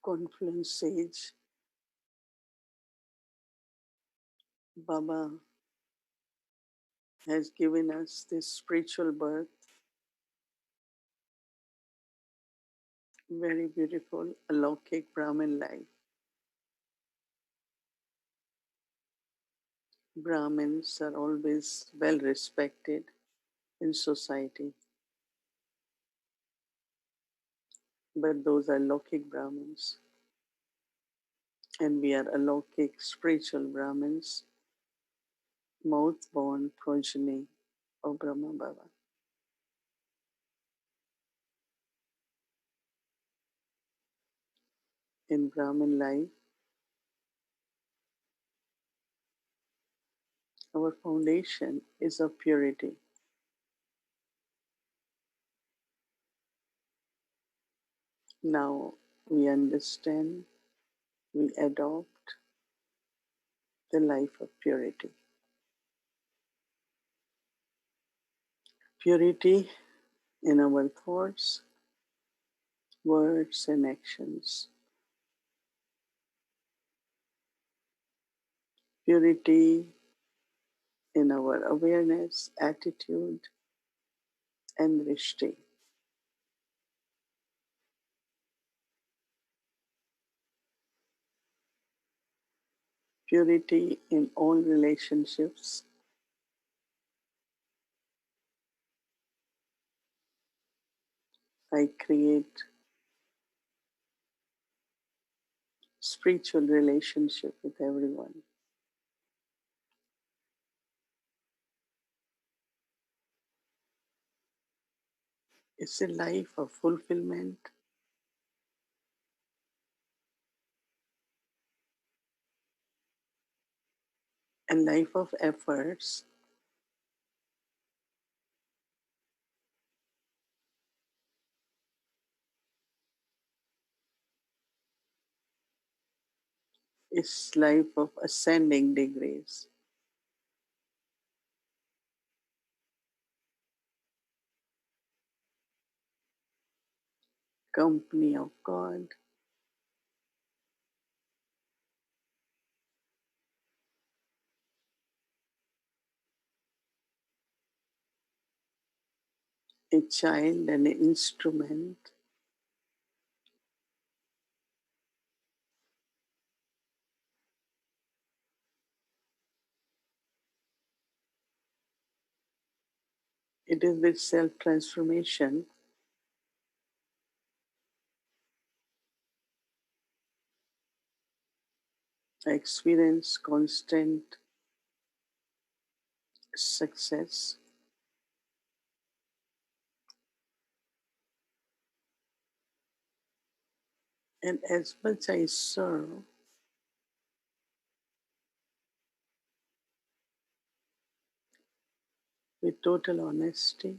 confluence sage, Baba has given us this spiritual birth, very beautiful, alokik Brahmin life. Brahmins are always well respected in society, but those are Lokik Brahmins, and we are Alokik spiritual Brahmins, mouth-born progeny of Brahma Baba. In Brahmin life, our foundation is of purity. Now we understand, we adopt the life of purity. Purity in our thoughts, words, and actions. Purity in our awareness, attitude, and drishti. Purity in all relationships. I create spiritual relationship with everyone. It's a life of fulfillment, a life of efforts, it's life of ascending degrees. Company of God, a child and an instrument. It is with self-transformation I experience constant success. And as much I serve, with total honesty,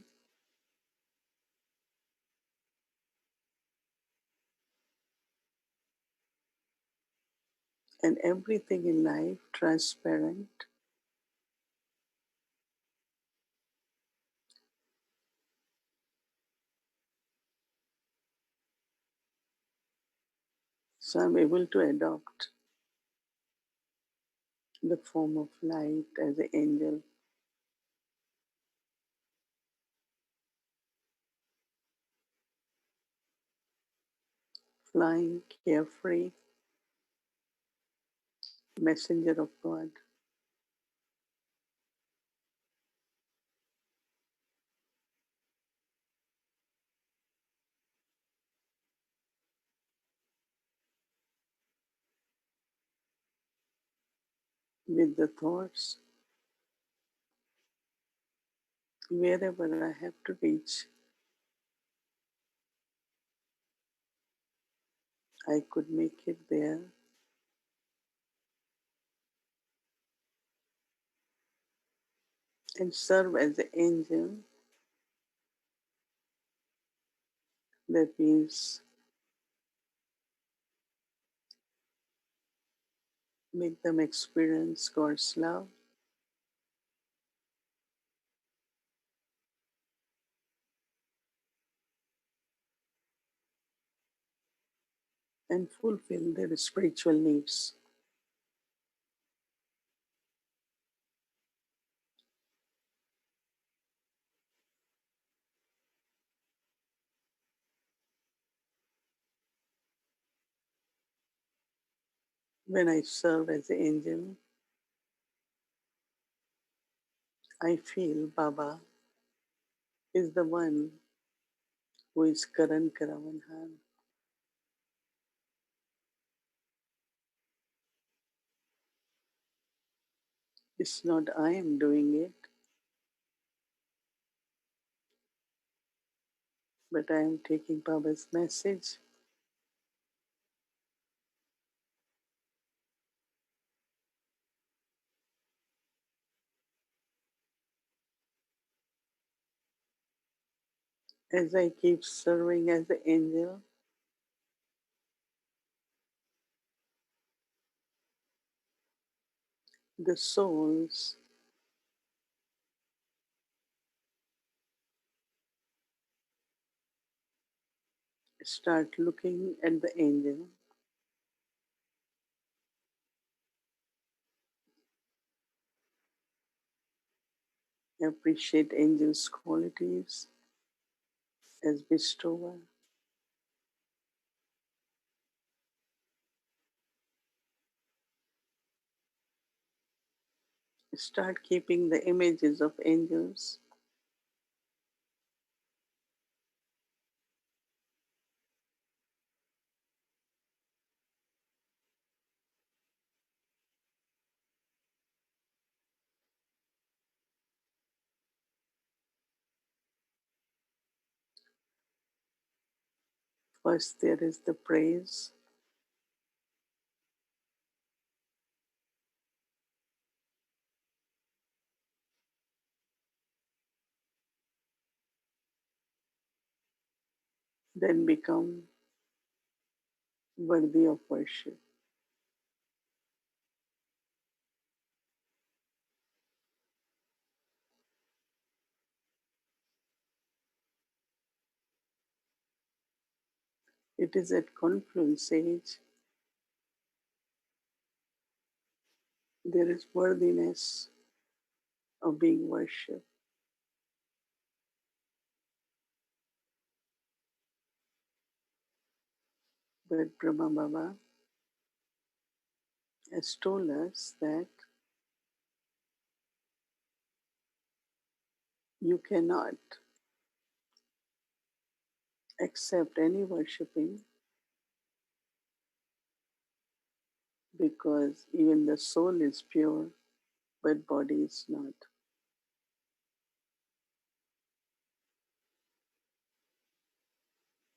and everything in life transparent, so I'm able to adopt the form of light as an angel, flying carefree, messenger of God. With the thoughts, wherever I have to reach, I could make it there. And serve as an angel. That means make them experience God's love. and fulfill their spiritual needs. When I serve as an angel, I feel Baba is the one who is Karan Karavanhan. It's not I am doing it, but I am taking Baba's message as I keep serving as the angel. The souls start looking at the angel, appreciate angel's qualities as bestower, start keeping the images of angels First, there is the praise, then become worthy of worship. It is at confluence age there is worthiness of being worshipped. But Brahma Baba has told us that you cannot accept any worshipping because even the soul is pure, but body is not.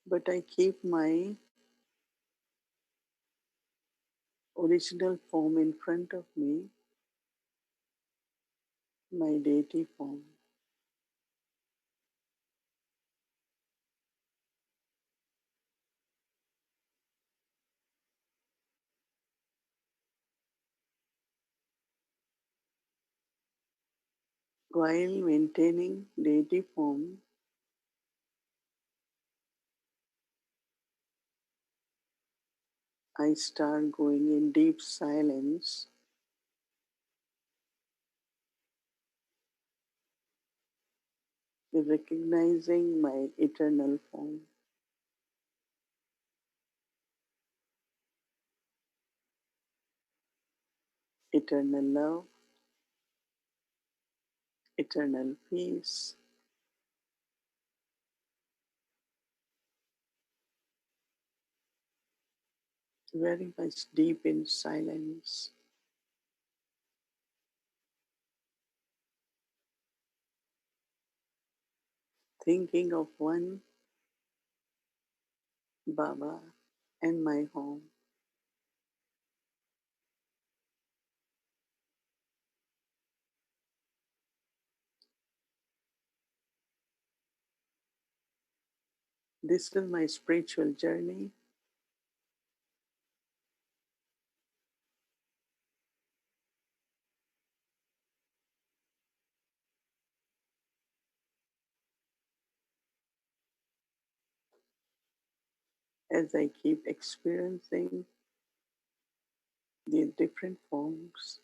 But I keep my original form in front of me, my deity form. While maintaining deity form, I start going in deep silence, recognizing my eternal form, eternal love, eternal peace, very much deep in silence, thinking of one Baba and my home. This is my spiritual journey. as I keep experiencing the different forms,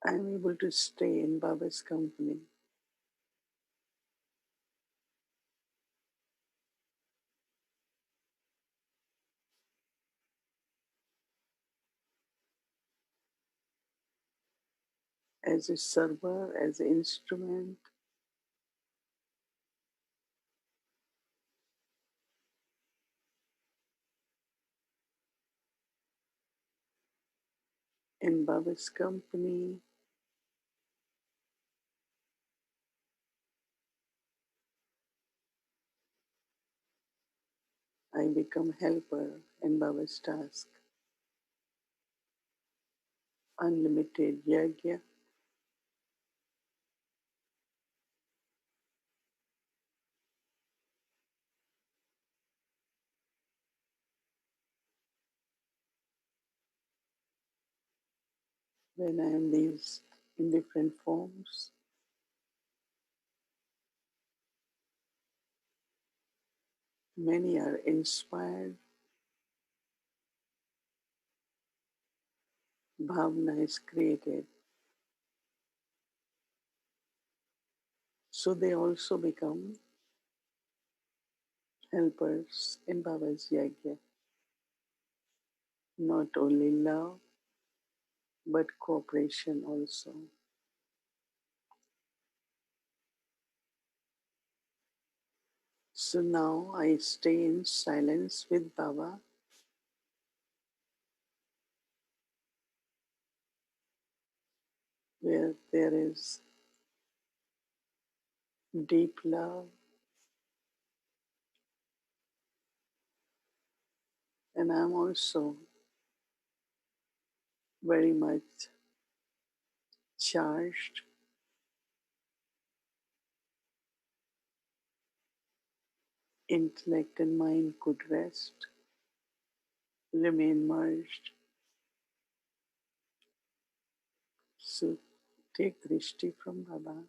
I'm able to stay in Baba's company. As a server, as an instrument, in Baba's company, I become helper in Baba's task. Unlimited yagya, when I am these in different forms, many are inspired, bhavna is created, so they also become helpers in Baba's yagya. Not only love, but cooperation also. So now I stay in silence with Baba, where there is deep love, and I'm also very much charged. Intellect and mind could rest, remain merged. So take drishti from Baba.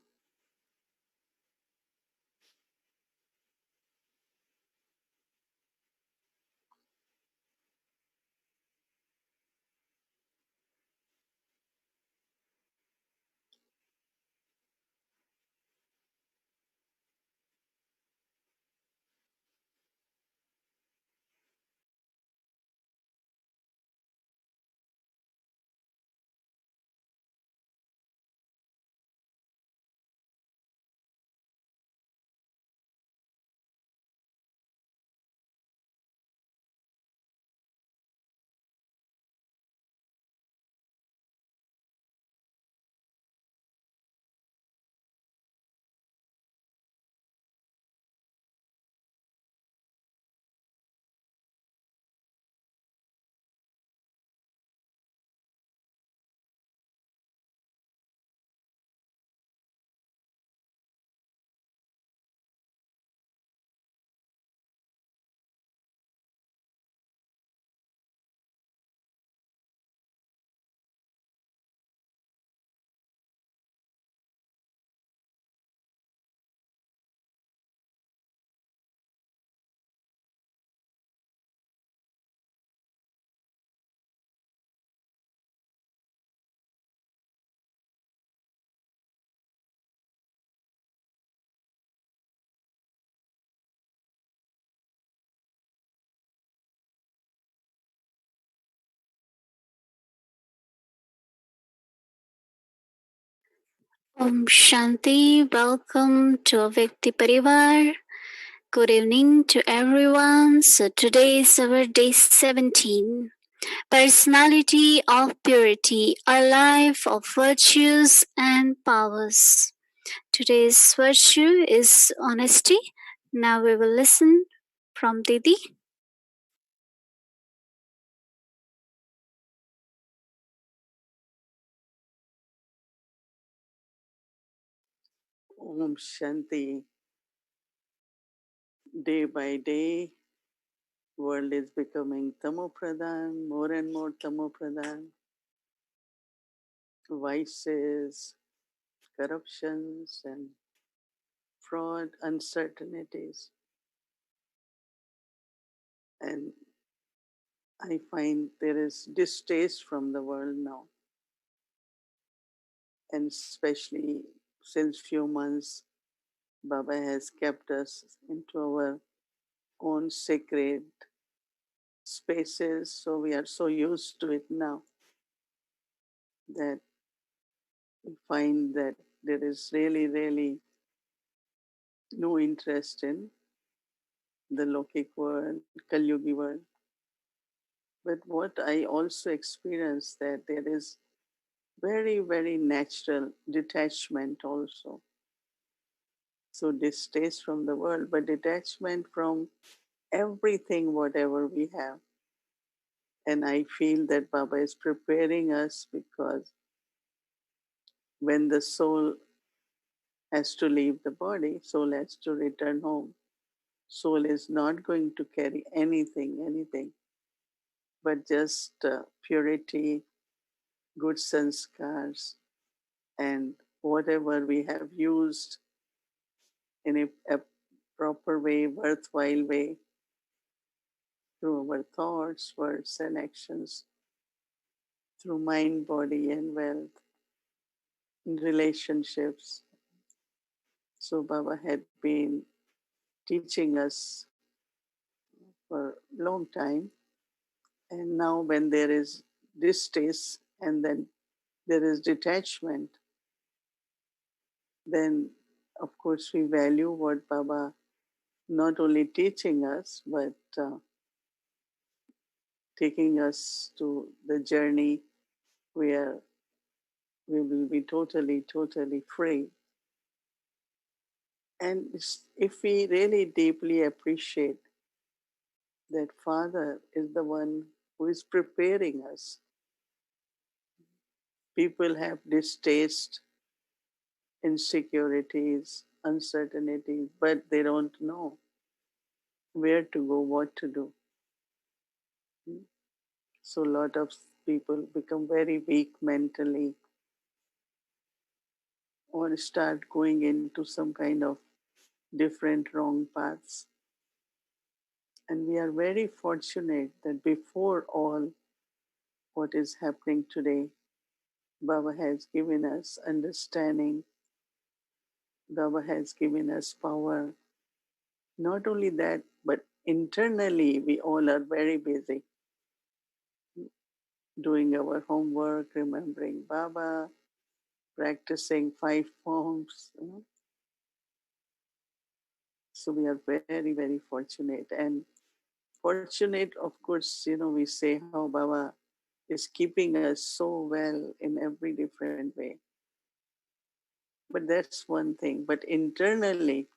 Shanti, welcome to Avyakti Parivar. Good evening to everyone. So today is our day 17. Personality of purity, a life of virtues and powers. Today's virtue is honesty. Now we will listen from Didi. Om Shanti. Day by day, world is becoming tamo pradhan, more and more tamo pradhan. Vices, corruptions and fraud, uncertainties. And I find there is distaste from the world now, and especially since few months, Baba has kept us into our own sacred spaces. So we are so used to it now that we find that there is really, really no interest in the Lokic world, Kalyugi world. But what I also experienced that there is very, very natural detachment also. So distaste from the world, but detachment from everything, whatever we have. And I feel that Baba is preparing us because when the soul has to leave the body, soul has to return home. Soul is not going to carry anything, but just purity, good sanskars, and whatever we have used in a proper way, worthwhile way, through our thoughts, words, and actions, through mind, body, and wealth, in relationships. So Baba had been teaching us for a long time. And now when there is distaste and then there is detachment, then of course we value what Baba not only teaching us, but taking us to the journey where we will be totally free. And if we really deeply appreciate that Father is the one who is preparing us, people have distaste, insecurities, uncertainties, but they don't know where to go, what to do. So a lot of people become very weak mentally or start going into some kind of different wrong paths. And we are very fortunate that before all what is happening today, Baba has given us understanding, Baba has given us power. Not only that, but internally we all are very busy doing our homework, remembering Baba, practicing five forms. So we are very fortunate. And fortunate, of course, we say how Baba is keeping us so well in every different way. But that's one thing. But internally,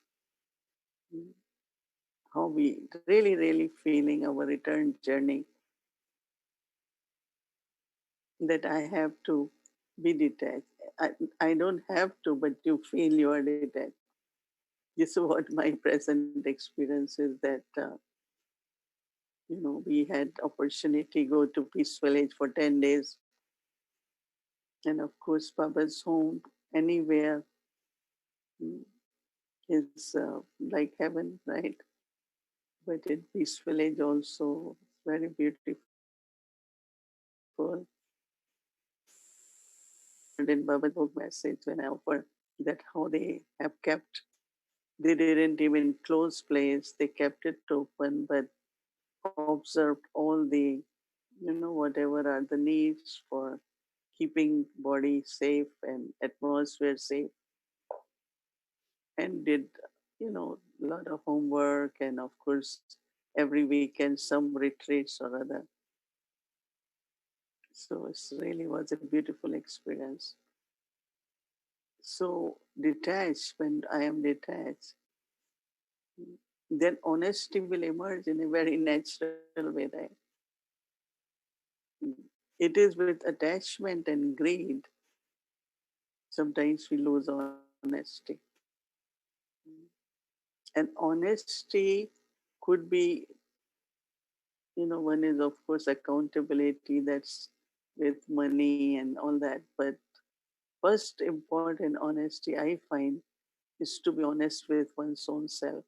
how we really feeling our return journey, that I have to be detached. I don't have to, but you feel you are detached. This is what my present experience is, that we had opportunity go to Peace Village for 10 days, and of course Baba's home anywhere mm, is like heaven, right? But in Peace Village also very beautiful. And in Baba's book message when I offer that how they have kept, they didn't even close place, they kept it open, but observed all the whatever are the needs for keeping body safe and atmosphere safe, and did a lot of homework, and of course every weekend some retreats or other. So it really was a beautiful experience. So detached, when I am detached, then honesty will emerge in a very natural way, right? It is with attachment and greed sometimes we lose honesty. And honesty could be, one is of course accountability, that's with money and all that, but first important honesty I find is to be honest with one's own self.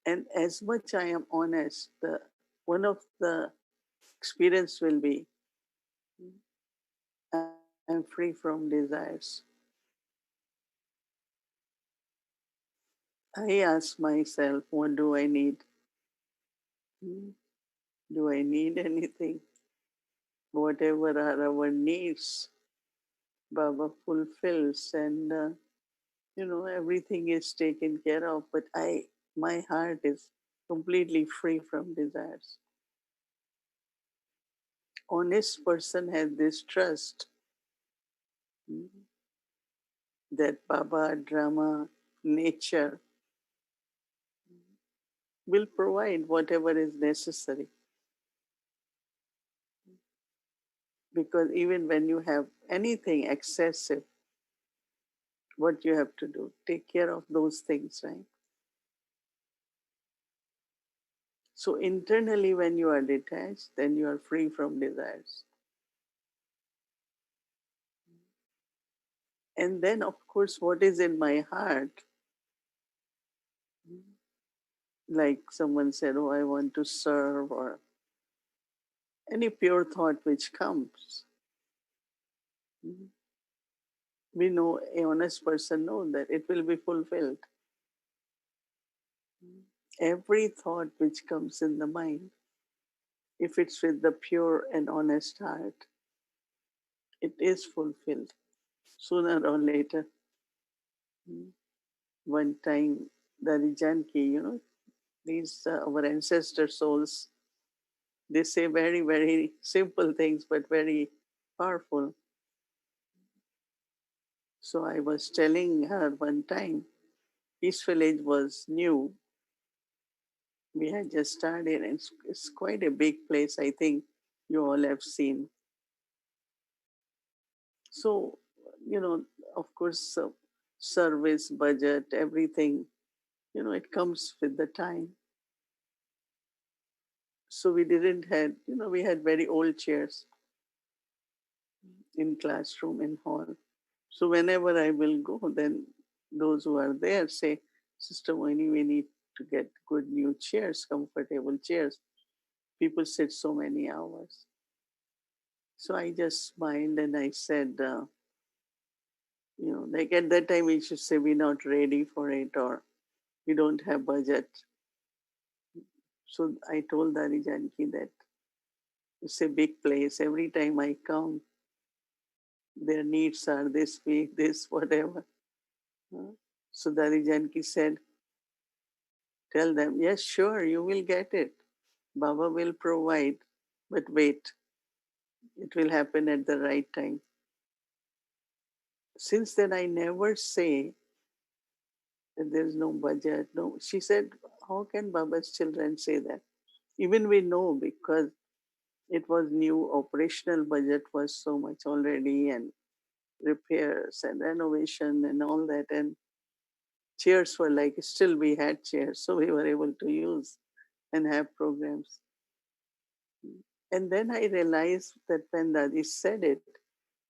And as much I am honest, one of the experience will be I'm free from desires. I ask myself, what do I need? Hmm, do I need anything? Whatever are our needs, Baba fulfills, and everything is taken care of. But my heart is completely free from desires. Honest person has this trust, mm, that Baba, drama, nature will provide whatever is necessary. Because even when you have anything excessive, what you have to do, take care of those things, right? So internally, when you are detached, then you are free from desires. And then, of course, what is in my heart, like someone said, oh, I want to serve, or any pure thought which comes, we know, a honest person knows that it will be fulfilled. Every thought which comes in the mind, if it's with the pure and honest heart, it is fulfilled sooner or later. One time, the Rijanki, these our ancestor souls, they say very, very simple things, but very powerful. So I was telling her one time, East Village was new. We had just started, and it's quite a big place, I think you all have seen. So, of course, service, budget, everything, it comes with the time. So we didn't had, we had very old chairs in classroom and hall. So whenever I will go, then those who are there say, Sister Mohini, we need to get good new chairs, comfortable chairs. People sit so many hours. So I just smiled and I said, like at that time we should say we're not ready for it, or we don't have budget. So I told Dari Janki that it's a big place. Every time I come, their needs are this big, this, whatever. Huh? So Dari Janki said, tell them, yes, sure, you will get it. Baba will provide, but wait, it will happen at the right time. Since then, I never say that there's no budget. No, she said, how can Baba's children say that? Even we know, because it was new, operational budget was so much already, and repairs and renovation and all that. And chairs were like, still we had chairs, so we were able to use and have programs. And then I realized that when Dadi said it,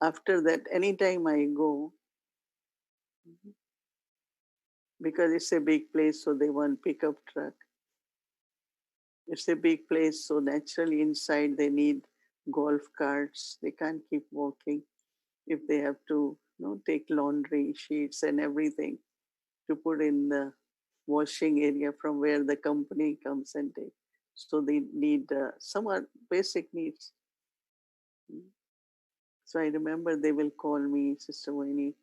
after that, anytime I go, because it's a big place, so they want pickup truck. It's a big place, so naturally inside they need golf carts. They can't keep walking if they have to, take laundry sheets and everything to put in the washing area from where the company comes and take. So they need some are basic needs. So I remember they will call me, Sister Winnie,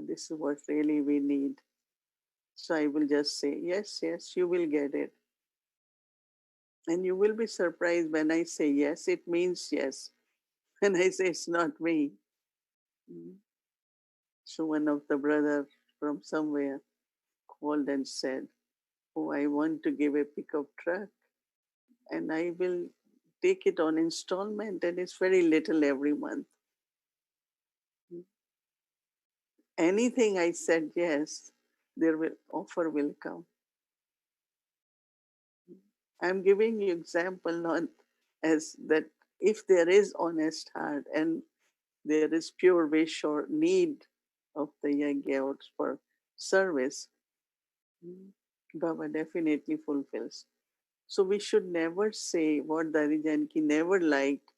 this is what really we need. So I will just say, yes, yes, you will get it. And you will be surprised when I say yes, it means yes. When I say it's not me. Mm. So one of the brothers from somewhere called and said, oh, I want to give a pickup truck and I will take it on installment, and it's very little every month. Anything I said yes, there will offer will come. I'm giving you example not as that if there is honest heart and there is pure wish or need of the yajna for service, Baba definitely fulfills. So we should never say what Dadi Janki never liked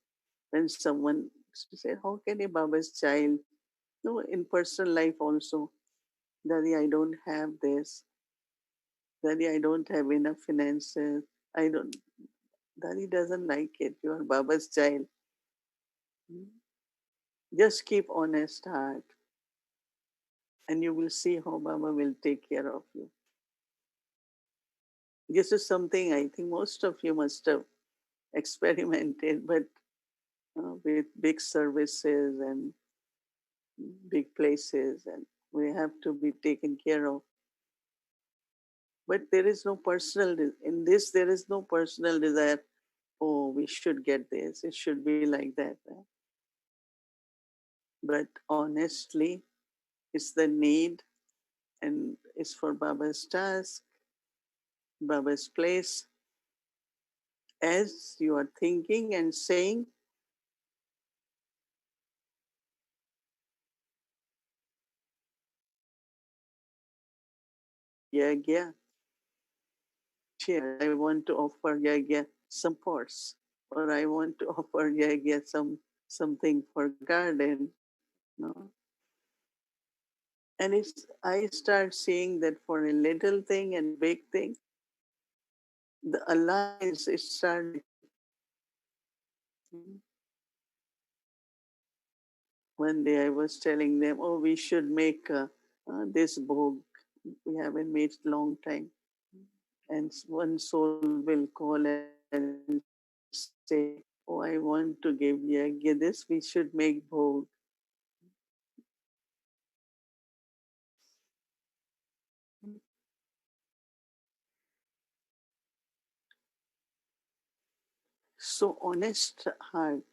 when someone said, how can a Baba's child? No, in personal life also, Daddy, I don't have this. Daddy, I don't have enough finances. I don't. Daddy doesn't like it. You are Baba's child. Just keep honest heart, and you will see how Baba will take care of you. This is something I think most of you must have experimented, but with big services and big places, and we have to be taken care of. But there is no personal, in this, there is no personal desire, oh, we should get this, it should be like that. But honestly, it's the need and it's for Baba's task, Baba's place. As you are thinking and saying, Yagya, I want to offer Yagya some pots, or I want to offer Yagya something for garden. No? And it's I start seeing that for a little thing and big thing, the alliance is starting. One day I was telling them, oh, we should make this book. We haven't made long time. And one soul will call and say, oh, I want to give Yagya this. We should make bhog. So honest heart,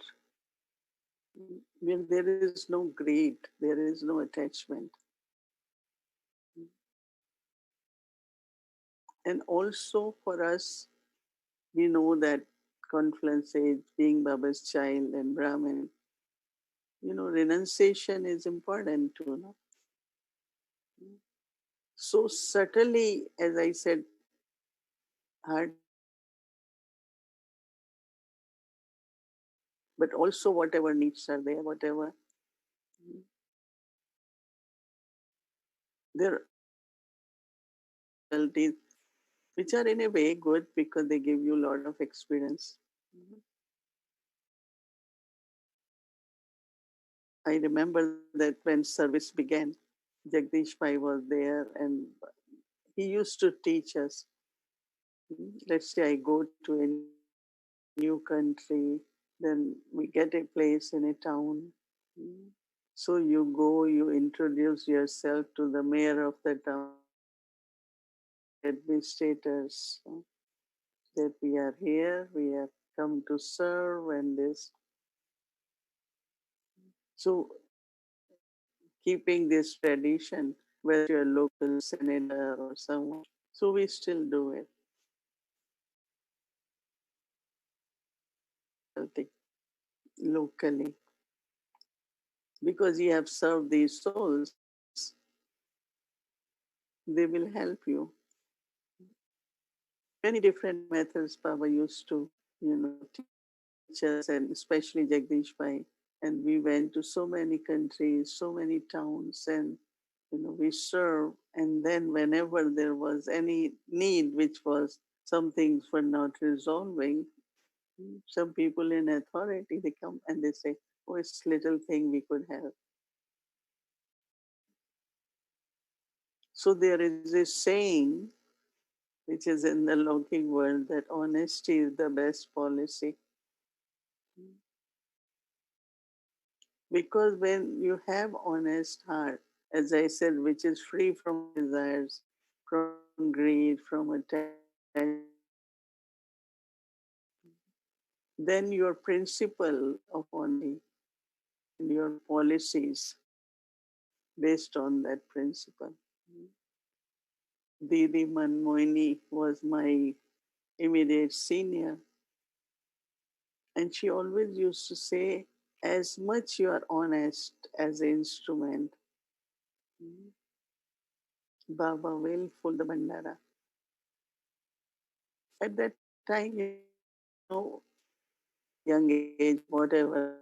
where there is no greed, there is no attachment. And also for us, we know that confluence age, being Baba's child and Brahmin, renunciation is important too. No? So subtly, as I said, heart is but also whatever needs are there, whatever there qualities, which are in a way good because they give you a lot of experience. I remember that when service began, Jagdish Pai was there and he used to teach us. Let's say I go to a new country, then we get a place in a town. So you go, you introduce yourself to the mayor of the town, administrators, that we are here, we have come to serve, and this. So keeping this tradition, whether you're a local senator or someone, so we still do it. Locally, because you have served these souls, they will help you. Many different methods Baba used to, teach us, and especially Jagdish Pai. And we went to so many countries, so many towns, and we serve. And then whenever there was any need, which was some things were not resolving, some people in authority, they come and they say, oh, it's little thing we could have. So there is a saying which is in the Lokik world that honesty is the best policy. Because when you have honest heart, as I said, which is free from desires, from greed, from attachment, then your principle of honesty and your policies based on that principle. Didi Mohini was my immediate senior. And she always used to say, as much you are honest as an instrument, Baba will full the bandara. At that time, we didn't know young age, whatever,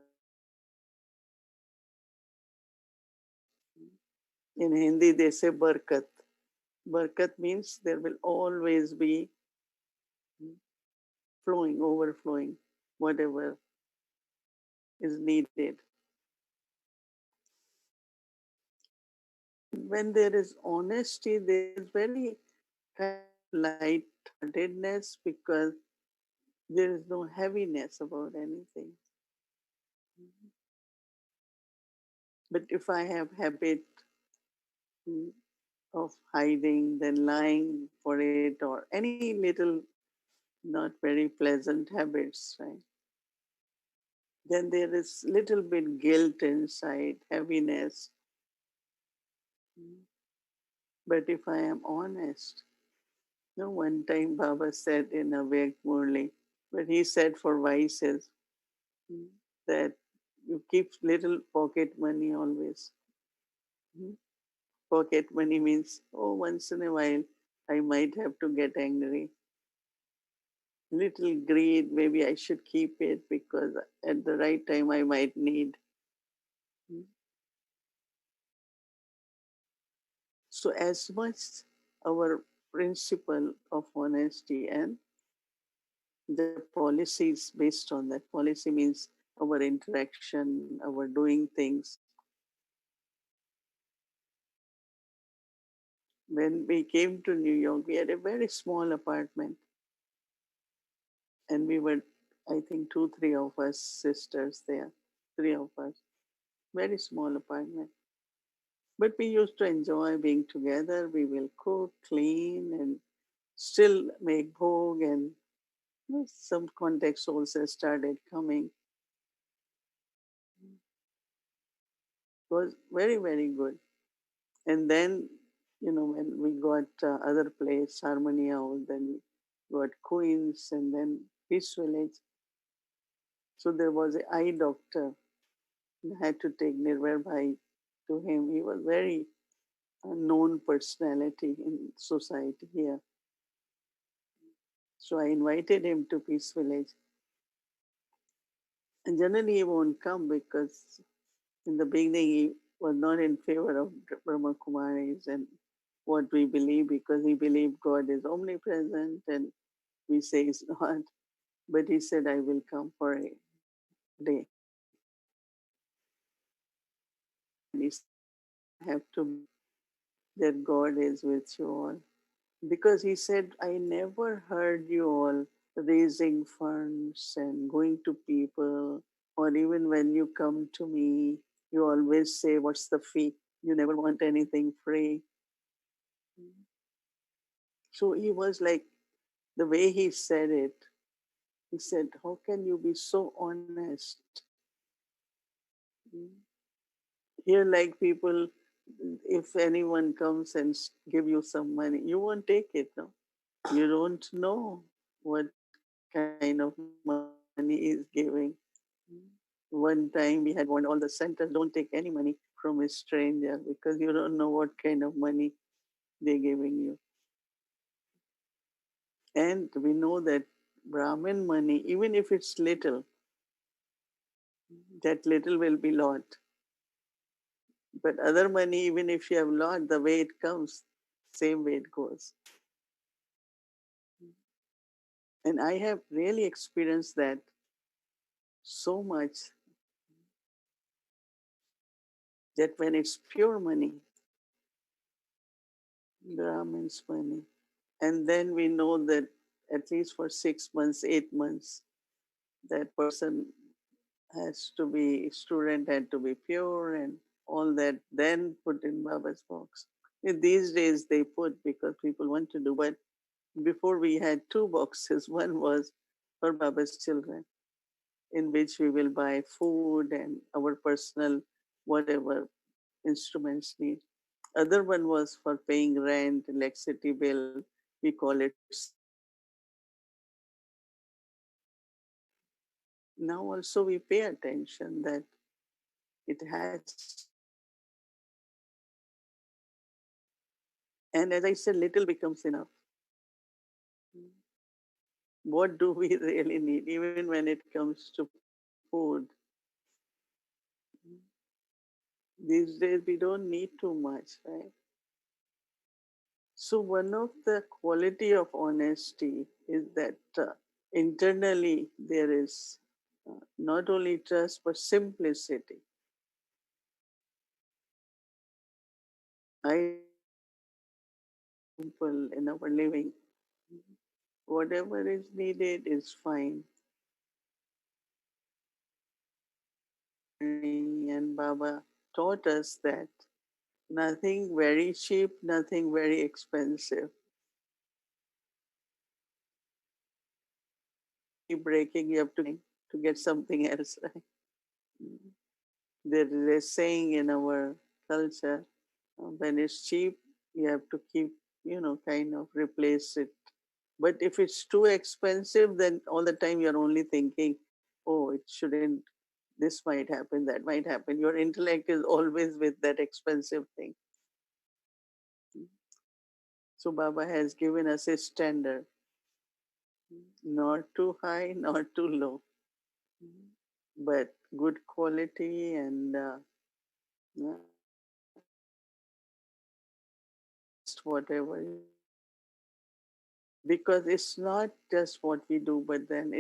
in Hindi they say barkat. Barkat means there will always be flowing, overflowing, whatever is needed. When there is honesty, there is very kind of light-heartedness because there is no heaviness about anything. But if I have habit mm, of hiding, then lying for it, or any little not very pleasant habits, right? Then there is little bit guilt inside, heaviness. But if I am honest, no, one time Baba said in Avyakti Murli, but he said for vices that you keep little pocket money always. Pocket money means, oh, once in a while I might have to get angry. Little greed, maybe I should keep it because at the right time I might need. So, as much our principle of honesty and the policies based on that. Policy means our interaction, our doing things. When we came to New York, we had a very small apartment, and we were, I think, two, three of us sisters there, three of us. Very small apartment. But we used to enjoy being together. We will cook, clean, and still make bhog, and some contact also started coming. It was very, very good. And then, when we got other place, Harmony House, then we got Queens, and then Peace Village. So there was an eye doctor. I had to take Nirvar Bhai to him. He was very known personality in society here. So I invited him to Peace Village. And generally he won't come because in the beginning he was not in favor of Brahma Kumaris and what we believe because he believed God is omnipresent and we say it's not. But he said, I will come for a day. And he said, you don't have to believe that God is with you all. Because he said, I never heard you all raising funds and going to people, or even when you come to me, you always say, what's the fee? You never want anything free. So he was like, the way he said it, he said, how can you be so honest? Here, like people, if anyone comes and give you some money, you won't take it, no? You don't know what kind of money is giving. One time we had warned all the centers, don't take any money from a stranger because you don't know what kind of money they're giving you. And we know that Brahmin money, even if it's little, that little will be lot. But other money, even if you have lot, the way it comes, same way it goes. And I have really experienced that so much that when it's pure money, Brahmin's money, and then we know that at least for 6 months, 8 months, that person has to be, student had to be pure and all that, then put in Baba's box. In these days they put because people want to do, but before we had two boxes. One was for Baba's children, in which we will buy food and our personal whatever instruments need. Other one was for paying rent, electricity bill. We call it save. now also we pay attention that it has to be there. And as I said, little becomes enough. What do we really need, even when it comes to food? These days, we don't need too much, right? So, one of the quality of honesty is that internally there is not only trust but simplicity. I really try to be simple in our living. Whatever is needed is fine. Learning and Baba taught us that nothing very cheap, nothing very expensive. If you keep breaking, you have to keep buying to get something else, right? There is a saying in our culture, when it's cheap, you have to keep, kind of replace it. But if it's too expensive, then all the time you're only thinking, oh, it shouldn't, this might happen, that might happen. Your intellect is always with that expensive thing. So Baba has given us a standard, not too high, not too low, but good quality and best whatever you can do. Because it's not just what we do, but then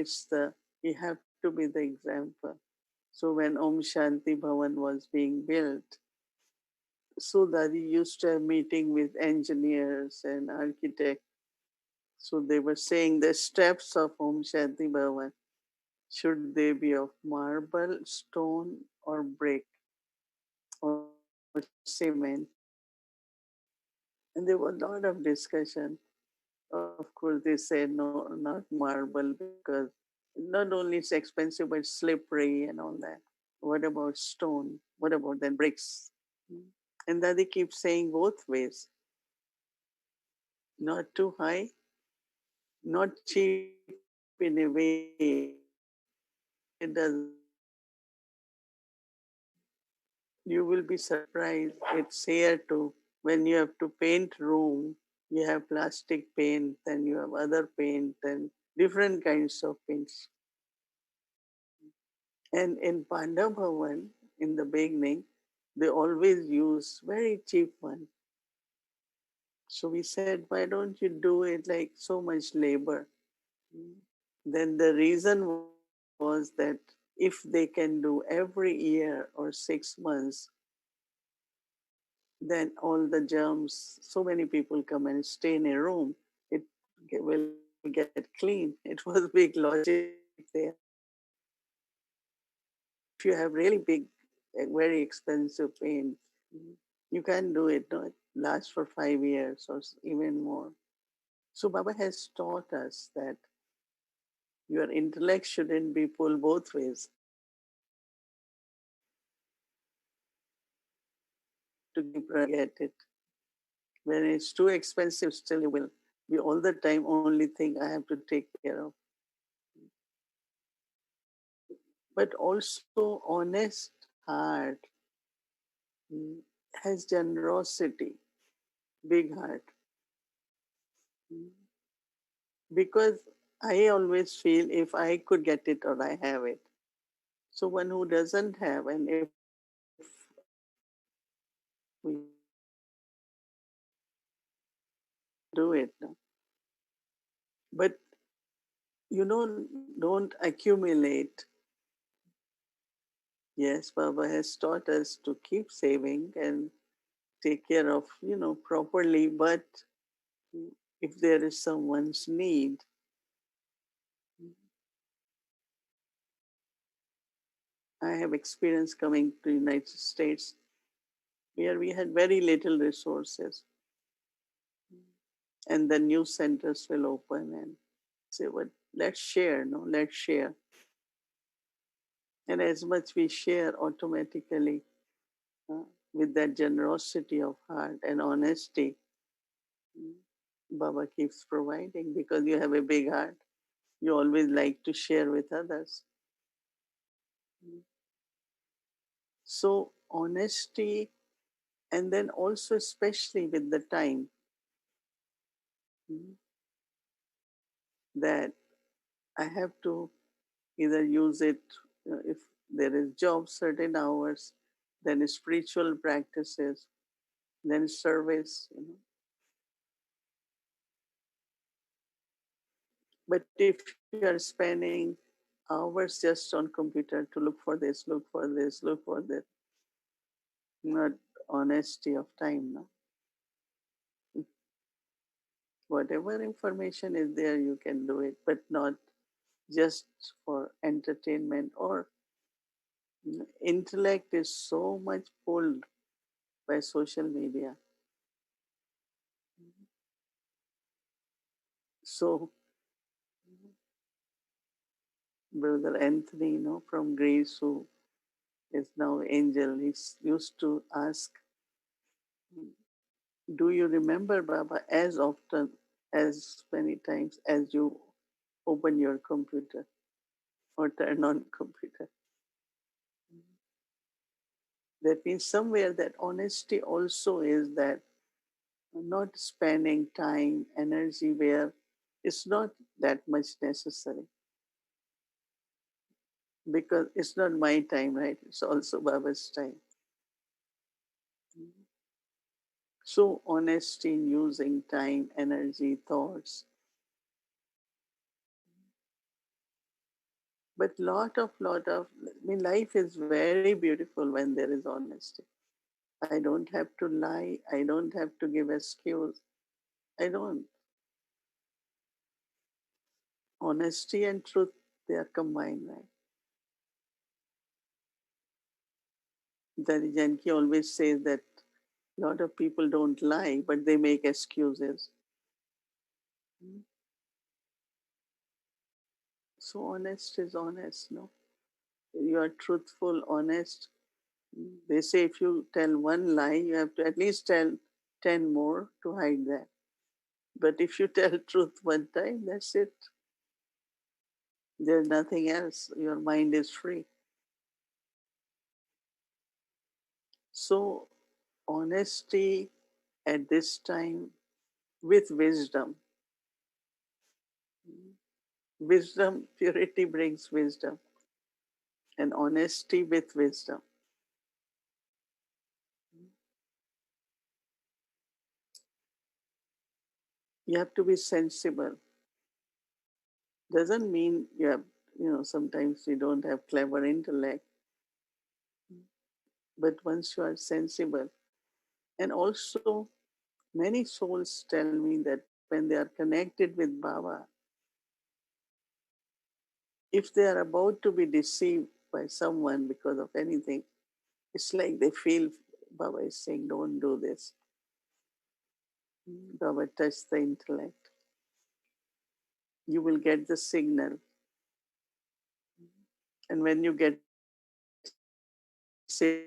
we have to be the example. So when Om Shanti Bhavan was being built, so Dadi used to have meeting with engineers and architects. So they were saying the steps of Om Shanti Bhavan, should they be of marble, stone, or brick, or cement? And there was a lot of discussion. Of course, they said no, not marble because not only it's expensive but slippery and all that. What about stone? What about then bricks? And that they keep saying both ways, not too high, not cheap in a way. It doesn't matter. You will be surprised. It's here too. When you have to paint room, you have plastic paint, then you have other paint and different kinds of paints. And in Panda Bhavan, in the beginning, they always use very cheap one. So we said, why don't you do it like so much labor? Then the reason was that if they can do every year or 6 months, then all the germs, so many people come and stay in a room, it will get clean. It was big logic there. But if you have really big, very expensive paint, you can do it. No? It lasts for 5 years or even more. So Baba has taught us that your intellect shouldn't be pulled both ways. You have to keep running at it. When it's too expensive, still you will be all the time only think I have to take care of. But also honest heart mm, has generosity, big heart. Mm. Because I always feel if I could get it or I have it. So one who doesn't have, and if we do it, no? But don't accumulate. Yes, Baba has taught us to keep saving and take care of, properly. But if there is someone's need, I have experience coming to United States where we had very little resources, and the new centers will open and say, "Well, let's share, no, let's share." And as much we share automatically uh, with that generosity of heart and honesty, Baba keeps providing because you have a big heart. You always like to share with others. So, honesty, and then also, especially with the time, mm, that I have to either use it if there is job, certain hours, then spiritual practices, then service. But if you are spending hours just on computer to look for this, look for this, look for that, not honesty of time. No? Whatever information is there, you can do it, but not just for entertainment or intellect is so much pulled by social media. So, Brother Anthony, from Greece, who is now Angel, he used to ask, do you remember Baba as often, as many times as you open your computer or turn on computer? That means somewhere that honesty also is that not spending time, energy where it's not that much necessary because it's not my time, right? It's also Baba's time. So honesty in using time, energy, thoughts. But life is very beautiful when there is honesty. I don't have to lie. I don't have to give excuse. I don't. Honesty and truth, they are combined, right? Daddy Janki always says that a lot of people don't lie, but they make excuses. So honest is honest, no? You are truthful, honest. They say if you tell one lie, you have to at least tell 10 more to hide that. But if you tell truth one time, that's it. There's nothing else. Your mind is free. So, honesty at this time with wisdom. Wisdom, purity brings wisdom, and honesty with wisdom. You have to be sensible. Doesn't mean sometimes you don't have clever intellect, but once you are sensible, and also many souls tell me that when they are connected with Baba, if they are about to be deceived by someone because of anything, it's like they feel Baba is saying, don't do this. Baba touch the intellect. You will get the signal. And when you get signal,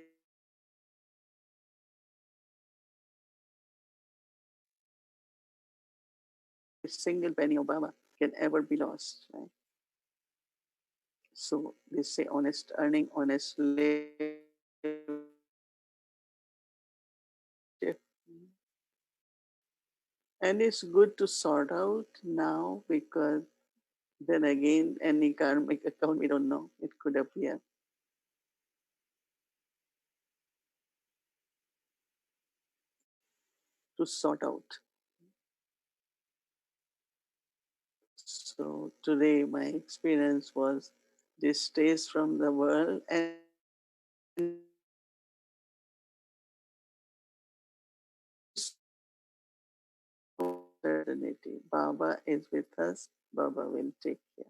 not a single penny of Baba can ever be lost. Right? So they say honest earning, honest living. And it's good to sort out now because then again, any karmic account, we don't know, it could appear. To sort out. So today, my experience was distaste from the world and certainty. Baba is with us. Baba will take care.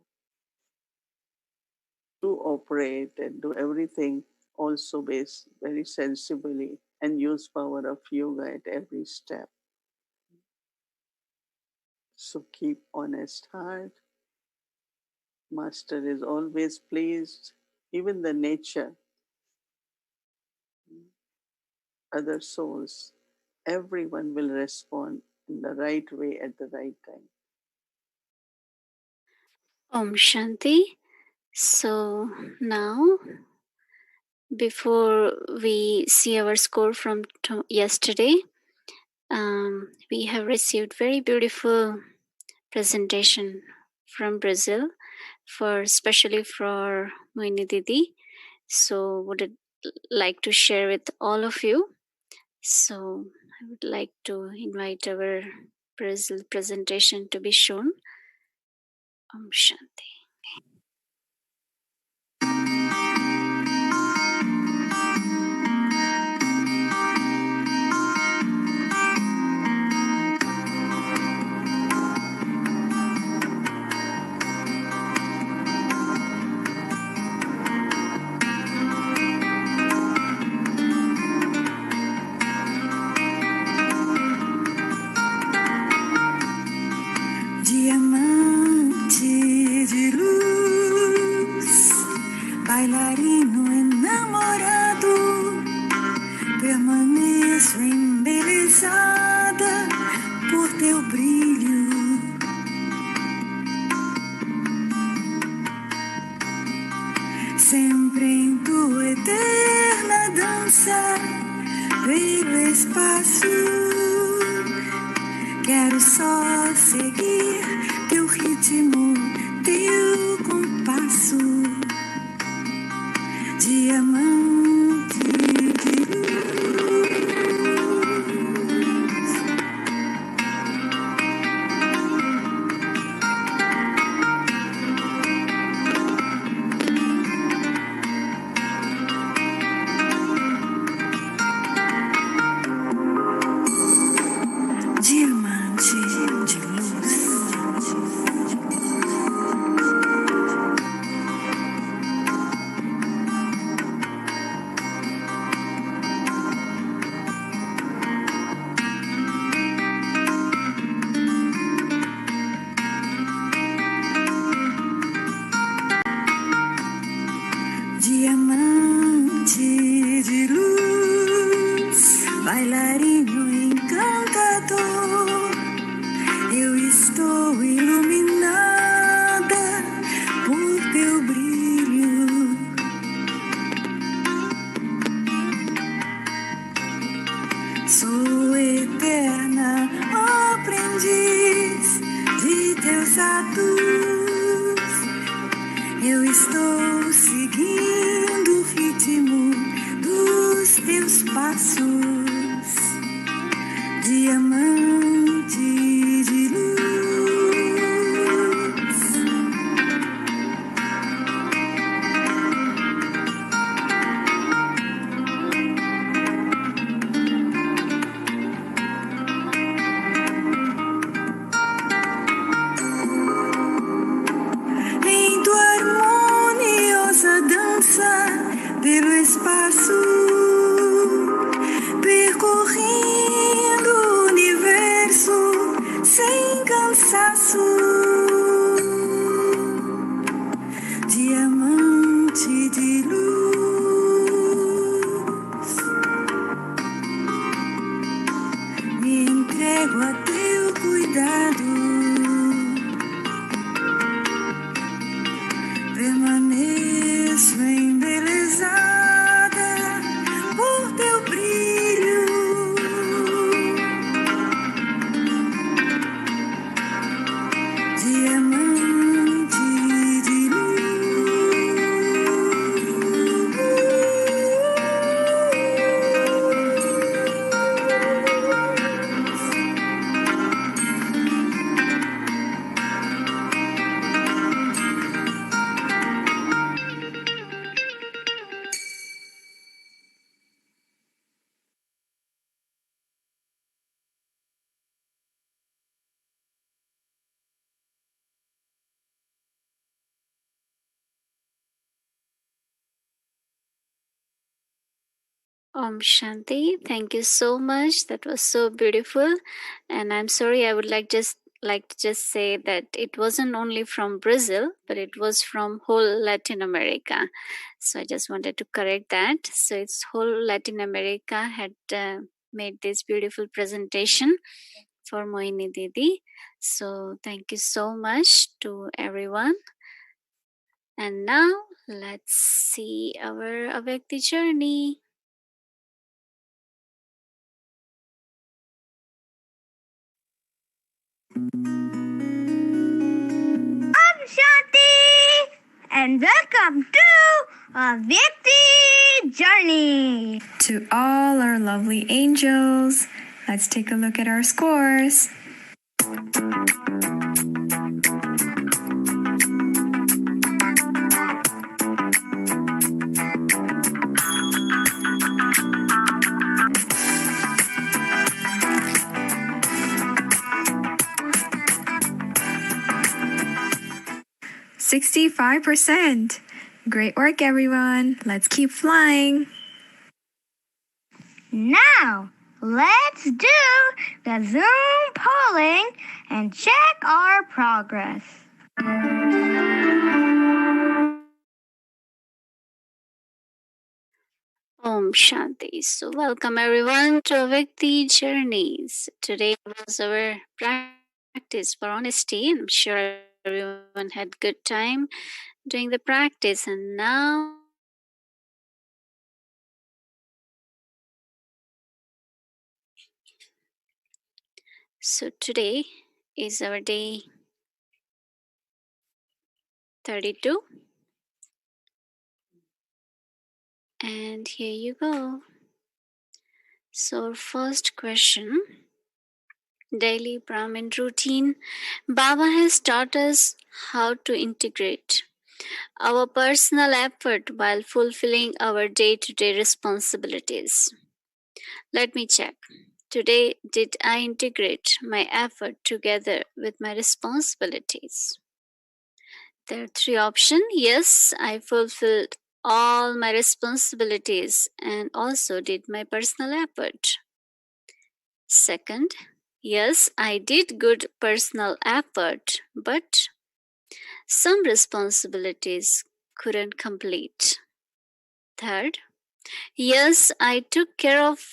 To operate and do everything also based very sensibly and use power of yoga at every step. So keep honest heart. Master is always pleased. Even the nature, other souls, everyone will respond in the right way at the right time. Om Shanti. So now Before we see our score from yesterday, we have received very beautiful presentation from Brazil, for especially for Mohini Didi. So would like to share with all of you. So I would like to invite our Brazil presentation to be shown. Om Shanti. Diamante de luz, bailarino enamorado, permaneço embelezada por teu brilho. Sempre em tua eterna dança pelo espaço. Quero só seguir teu ritmo, teu compasso. Diamante de luz. Diamante de luz. Diamante de luz, bailarino encantador, eu estou iluminada por teu brilho. Sou eterna aprendiz de teus atos. Eu estou seguindo o ritmo dos teus passos. Diamante de luz. Em tua harmoniosa dança pelo espaço, percorrendo o universo sem cansaço. Diamante de luz, me entrego a teu cuidado. Permaneço embelezada por teu brilho. Diamante de Om Shanti. Thank you so much. That was so beautiful. And I'm sorry, I would like to just say that it wasn't only from Brazil, but it was from whole Latin America. So I just wanted to correct that. So it's whole Latin America had made this beautiful presentation for Mohini Didi. So thank you so much to everyone. And now Let's see our Avyakti journey. Shanti and welcome to Avyakti Journey. To all our lovely angels, let's take a look at our scores. "65%. Great work, everyone. Let's keep flying." Now, let's do the Zoom polling and check our progress. Om Shanti. So, welcome everyone to Avyakti Journeys. Today was our practice for honesty, and I'm sure everyone had good time doing the practice. And now, so today is our day 32, and here you go. So, our first question. Daily Brahmin routine. Baba has taught us how to integrate our personal effort while fulfilling our day-to-day responsibilities. Let me check. Today, did I integrate my effort together with my responsibilities? There are three options. Yes, I fulfilled all my responsibilities and also did my personal effort. Second, yes, I did good personal effort, but some responsibilities couldn't complete. Third, yes, I took care of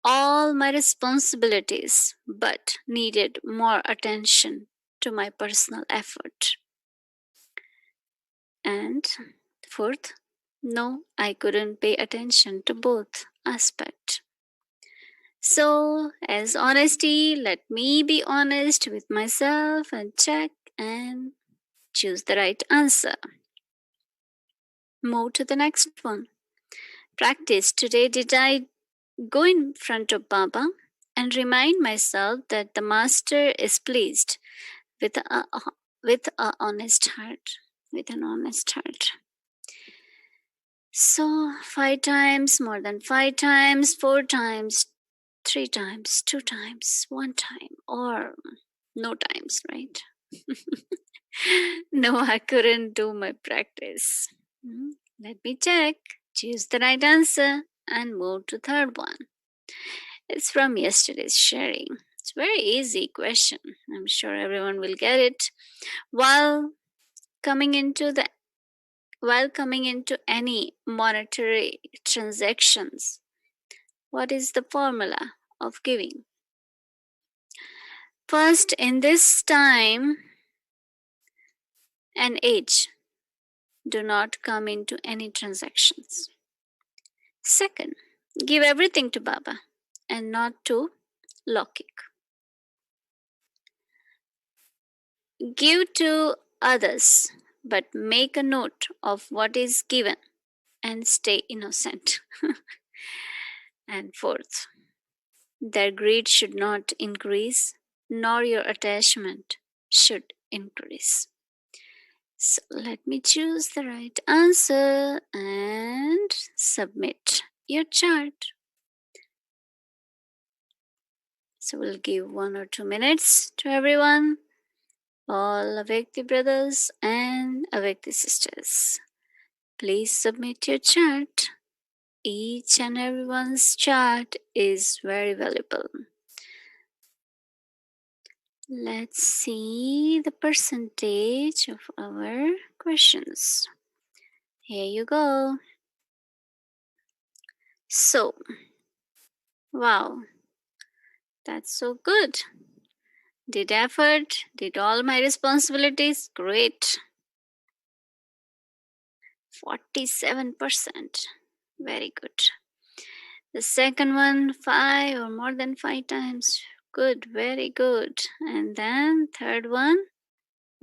all my responsibilities, but needed more attention to my personal effort. And fourth, no, I couldn't pay attention to both aspects. So, as honesty, let me be honest with myself and check and choose the right answer. Move to the next one. Practice. Today, did I go in front of Baba and remind myself that the Master is pleased with a honest heart, with an honest heart. So 5 times, more than 5 times, 4 times, 3 times, 2 times, 1 time, or no times, right? No, I couldn't do my practice. Let me check. Choose the right answer and move to third one. It's from yesterday's sharing. It's a very easy question. I'm sure everyone will get it. While coming into any monetary transactions, what is the formula of giving? First, in this time and age, do not come into any transactions. Second, give everything to Baba and not to Lokik. Give to others, but make a note of what is given and stay innocent. And fourth, their greed should not increase, nor your attachment should increase. So let me choose the right answer and submit your chart. So we'll give 1 or 2 minutes to everyone, all Avyakti brothers and Avyakti sisters. Please submit your chart. Each and everyone's chart is very valuable. Let's see the percentage of our questions. Here you go. So, wow, that's so good. Did effort, did all my responsibilities, great. 47%. Very good. The second one, 5 or more than 5 times. Good, very good. And then third one,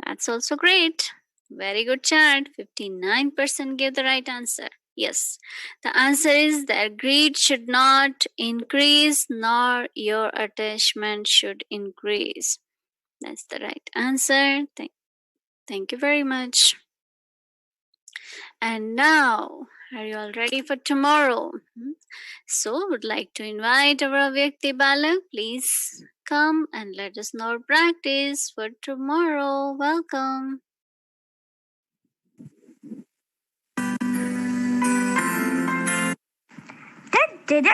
that's also great. Very good chart. 59% gave the right answer. Yes, the answer is that greed should not increase, nor your attachment should increase. That's the right answer. Thank you very much. And now, are you all ready for tomorrow? So, would like to invite our Avyakti Balak. Please come and let us know our practice for tomorrow. Welcome. I've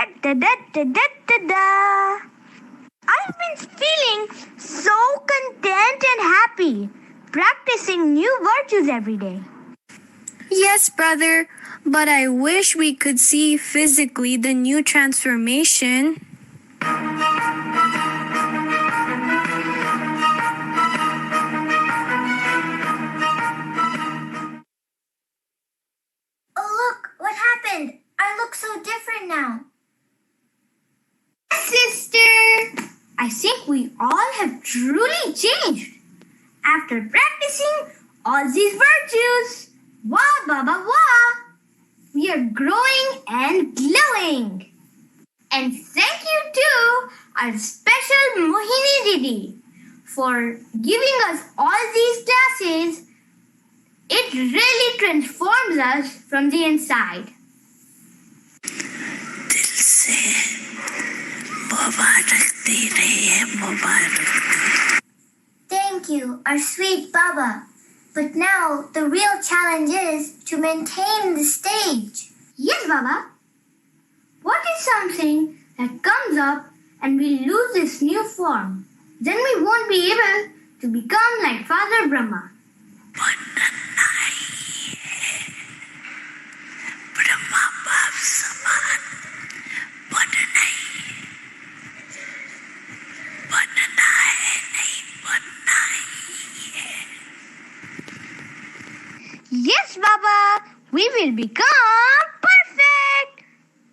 been feeling so content and happy, practicing new virtues every day. Yes, brother, but I wish we could see physically the new transformation. Oh, look, what happened? I look so different now. Sister, I think we all have truly changed. After practicing all these virtues, wah, baba, wah, we are growing and glowing. And thank you to our special Mohini Didi for giving us all these classes. It really transforms us from the inside. Thank you, our sweet Baba. But now the real challenge is to maintain the stage. Yes, Baba. What is something that comes up and we lose this new form? Then we won't be able to become like Father Brahma. Yes, Baba, we will become perfect.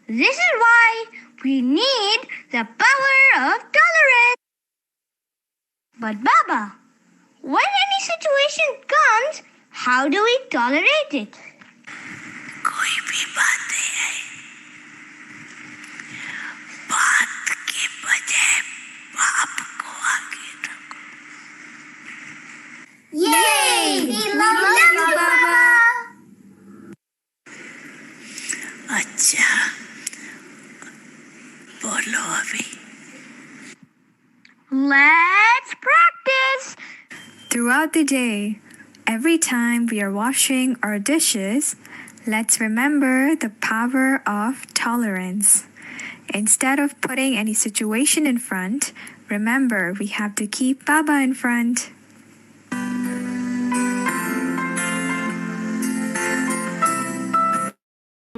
This is why we need the power of tolerance. But Baba, when any situation comes, how do we tolerate it? Yay! We love you, Baba! Let's practice! Throughout the day, every time we are washing our dishes, let's remember the power of tolerance. Instead of putting any situation in front, remember we have to keep Baba in front.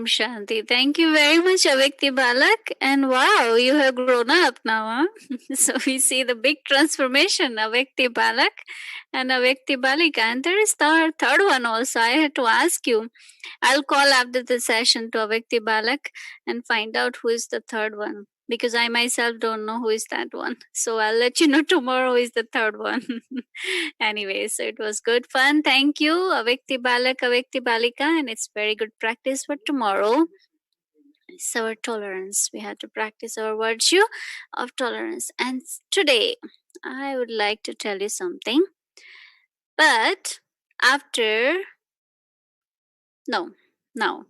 Shanti, thank you very much, Avyakti Balak. And wow, you have grown up now, huh? So we see the big transformation, Avyakti Balak and Avyakti Balika. And there is the third one also. I had to ask you. I'll call after the session to Avyakti Balak and find out who is the third one. Because I myself don't know who is that one. So I'll let you know tomorrow who is the third one. Anyway, so it was good fun. Thank you, Avyakti Balak, Avyakti Balika. And it's very good practice for tomorrow. It's our tolerance. We have to practice our virtue of tolerance. And today, I would like to tell you something. But after... No, now.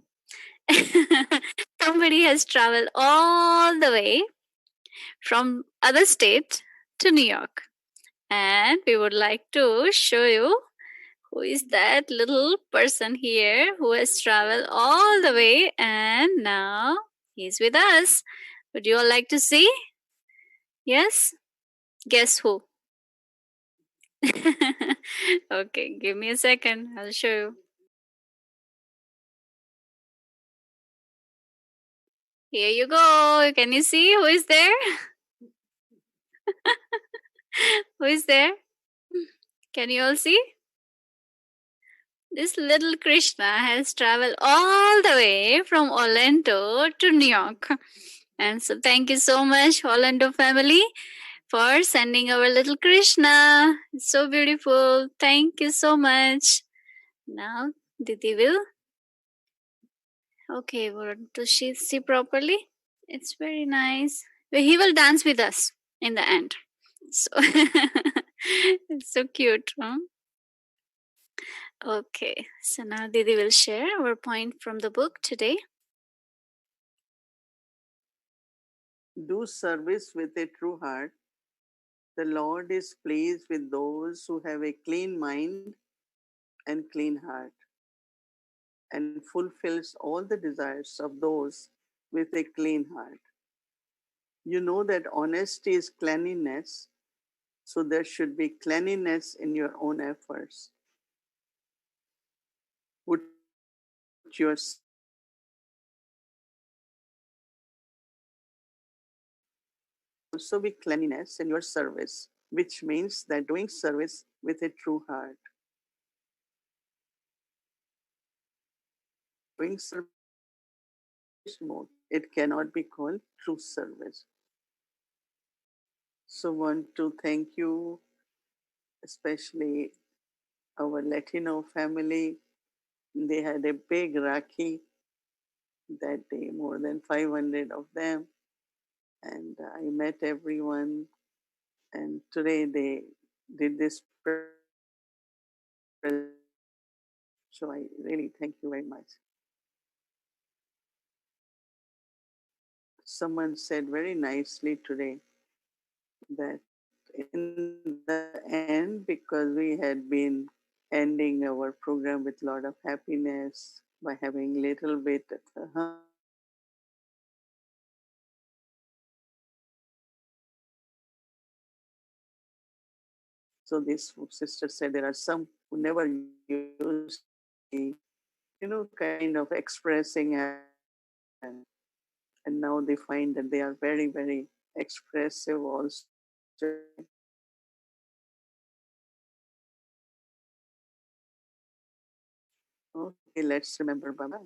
Somebody has traveled all the way from other state to New York. And we would like to show you who is that little person here who has traveled all the way and now he's with us. Would you all like to see? Yes? Guess who? Okay, give me a second. I'll show you. Here you go. Can you see who is there? Who is there? Can you all see? This little Krishna has traveled all the way from Orlando to New York. And so thank you so much, Orlando family, for sending our little Krishna. It's so beautiful. Thank you so much. Now, Didi will. Okay, want to see properly? It's very nice. He will dance with us in the end. So it's so cute. Huh? Okay, so now Didi will share our point from the book today. Do service with a true heart. The Lord is pleased with those who have a clean mind and clean heart, and fulfills all the desires of those with a clean heart. You know that honesty is cleanliness, so there should be cleanliness in your own efforts. Put your also be cleanliness in your service, which means that doing service with a true heart. Doing service mode, it cannot be called true service. So want to thank you, especially our Latino family. They had a big Rakhi that day, more than 500 of them. And I met everyone. And today they did this present. So I really thank you very much. Someone said very nicely today that in the end, because we had been ending our program with a lot of happiness by having little bit so this sister said there are some who never used the, kind of expressing, and now they find that they are very, very expressive also. Okay, let's remember Baba.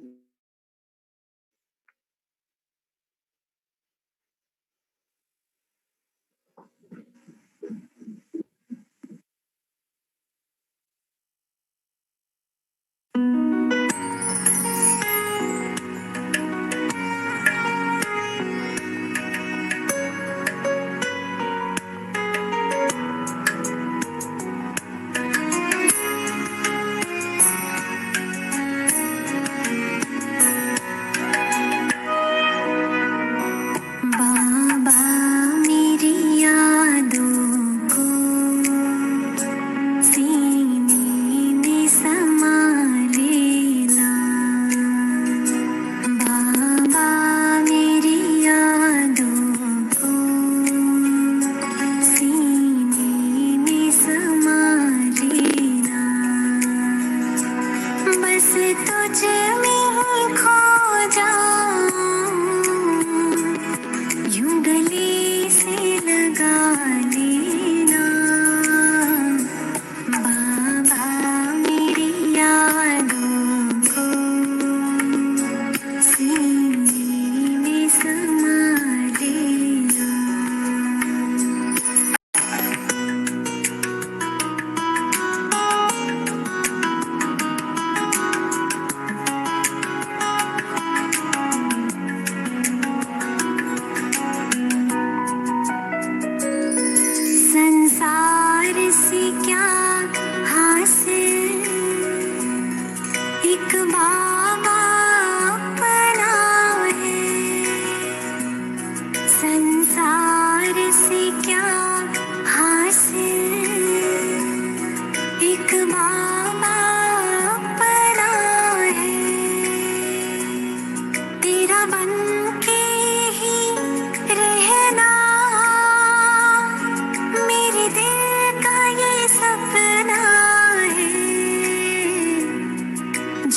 बाबा मेरी यादों को सीने में समा लेना बाबा मेरी यादों को सीने में समा लेना बस तुझ में ही खो जाऊं यूं गले से लगा लेना बाबा मेरी यादों को सीने में समा लेना संसार से क्या हासिल एक बाबा अपना है संसार से क्या हासिल एक बाबा अपना है तेरा बन के ही रहना मेरे दिल का ये सपना है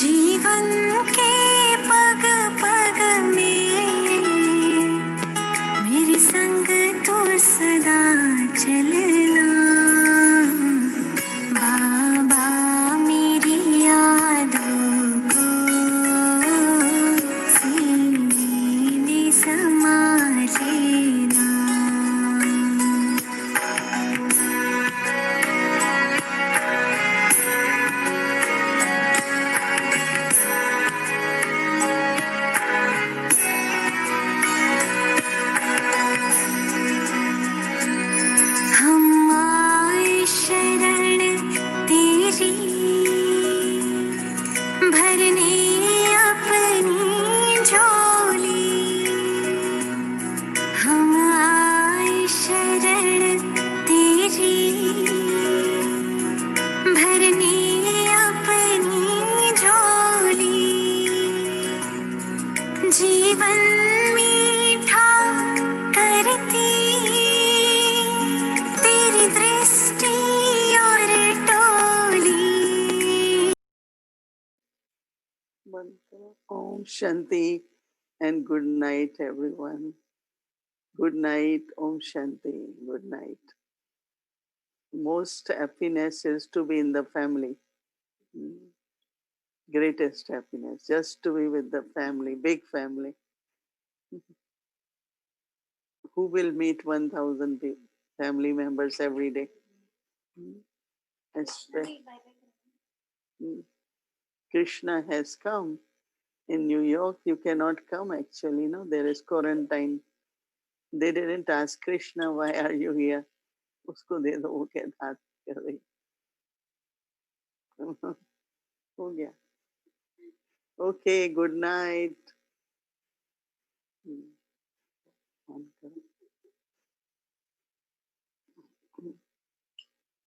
जीवन के पग पग में मेरे संग तो सदा चलना बाबा मेरी याद मीठा करती तेरी दृष्टि और टोली. Om Shanti and good night, everyone. Good night, Om Shanti. Good night. Most happiness is to be in the family. Greatest happiness, just to be with the family, big family. Who will meet 1,000 family members every day? Krishna has come. In New York, you cannot come actually, no? There is quarantine. They didn't ask Krishna, why are you here? उसको दे दो, वो क्या बात कर रही. हो गया. Okay, good night. On करो.